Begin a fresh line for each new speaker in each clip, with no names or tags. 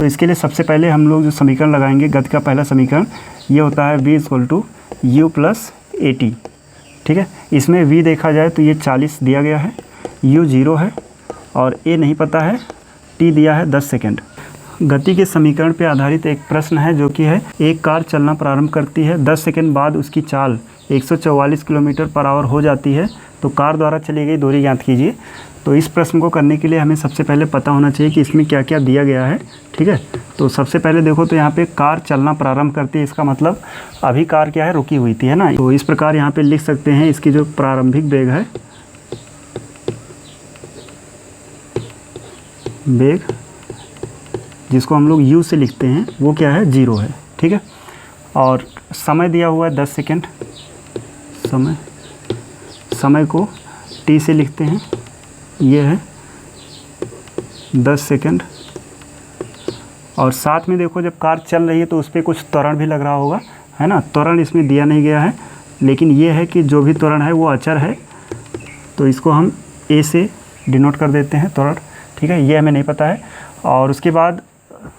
तो इसके लिए सबसे पहले हम लोग जो समीकरण लगाएंगे, गति का पहला समीकरण ये होता है v = u + at। ठीक है, इसमें v देखा जाए तो ये 40 दिया गया है, u 0 है और a नहीं पता है, t दिया है 10 सेकेंड। गति के समीकरण पर आधारित एक प्रश्न है जो कि है, एक कार चलना प्रारंभ करती है, 10 सेकेंड बाद उसकी चाल 144 किलोमीटर/आवर हो जाती है, तो कार द्वारा चली गई दूरी ज्ञात कीजिए। तो इस प्रश्न को करने के लिए हमें सबसे पहले पता होना चाहिए कि इसमें क्या क्या दिया गया है। ठीक है, तो सबसे पहले देखो तो यहाँ पे कार चलना प्रारंभ करती है, इसका मतलब अभी कार क्या है, रुकी हुई थी, है ना। तो इस प्रकार यहाँ पे लिख सकते हैं, इसकी जो प्रारंभिक वेग है, वेग जिसको हम लोग u से लिखते हैं, वो क्या है, 0 है। ठीक है, और समय दिया हुआ है 10 सेकेंड, समय को t से लिखते हैं, ये है 10 सेकेंड। और साथ में देखो जब कार चल रही है तो उस पर कुछ त्वरण भी लग रहा होगा, है ना। त्वरण इसमें दिया नहीं गया है, लेकिन ये है कि जो भी त्वरण है वो अचर है, तो इसको हम a से डिनोट कर देते हैं, त्वरण। ठीक है, ये हमें नहीं पता है। और उसके बाद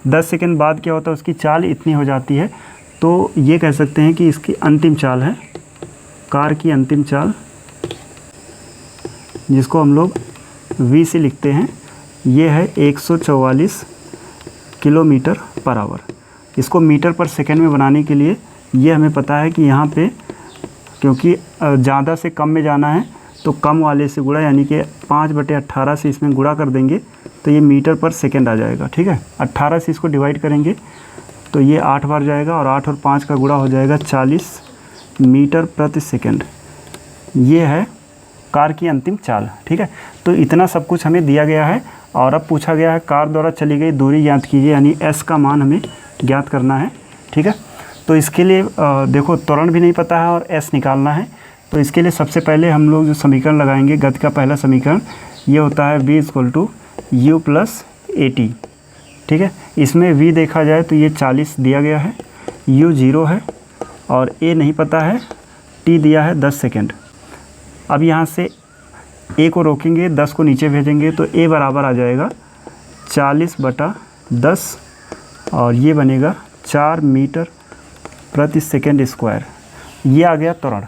10 सेकेंड बाद क्या होता है, उसकी चाल इतनी हो जाती है, तो ये कह सकते हैं कि इसकी अंतिम चाल है, कार की अंतिम चाल, जिसको हम लोग v से लिखते हैं, ये है 144 किलोमीटर/आवर। इसको मीटर पर सेकेंड में बनाने के लिए ये हमें पता है कि यहाँ पे क्योंकि ज़्यादा से कम में जाना है, तो कम वाले से गुणा, यानी कि 5/18 से इसमें गुणा कर देंगे तो ये मीटर पर सेकेंड आ जाएगा। ठीक है, 18 से इसको डिवाइड करेंगे तो ये 8 बार जाएगा और 8 और 5 का गुणा हो जाएगा 40 मीटर प्रति सेकेंड। ये है कार की अंतिम चाल। ठीक है, तो इतना सब कुछ हमें दिया गया है और अब पूछा गया है कार द्वारा चली गई दूरी ज्ञात कीजिए, यानी s का मान हमें ज्ञात करना है। ठीक है, तो इसके लिए देखो त्वरण भी नहीं पता है और s निकालना है। तो इसके लिए सबसे पहले हम लोग जो समीकरण लगाएंगे, गति का पहला समीकरण ये होता है v = u + at। ठीक है, इसमें v देखा जाए तो ये 40 दिया गया है, u 0 है और a नहीं पता है, t दिया है 10 सेकेंड। अब यहाँ से a को रोकेंगे, 10 को नीचे भेजेंगे तो a बराबर आ जाएगा 40/10 और ये बनेगा 4 मीटर प्रति सेकेंड स्क्वायर। ये आ गया त्वरण।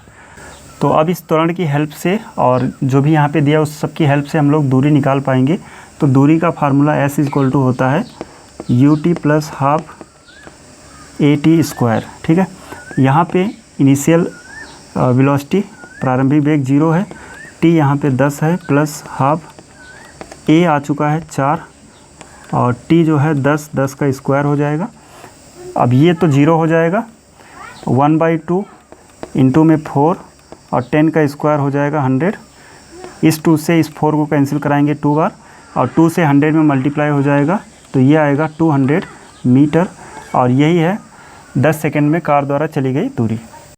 तो अब इस त्वरण की हेल्प से और जो भी यहाँ पे दिया उस सब की हेल्प से हम लोग दूरी निकाल पाएंगे। तो दूरी का फार्मूला s = होता है ut + ½ at²। ठीक है, यहाँ पे इनिशियल वेलोसिटी प्रारंभिक वेग 0 है, t यहाँ पे 10 है प्लस ½ a आ चुका है 4 और t जो है 10 का स्क्वायर हो जाएगा। अब ये तो 0 हो जाएगा, 1/2 इंटू में 4 और 10 का स्क्वायर हो जाएगा 100। इस 2 से इस 4 को कैंसिल कराएंगे 2 बार और 2 से 100 में मल्टीप्लाई हो जाएगा, तो ये आएगा 200 मीटर और यही है 10 सेकेंड में कार द्वारा चली गई दूरी।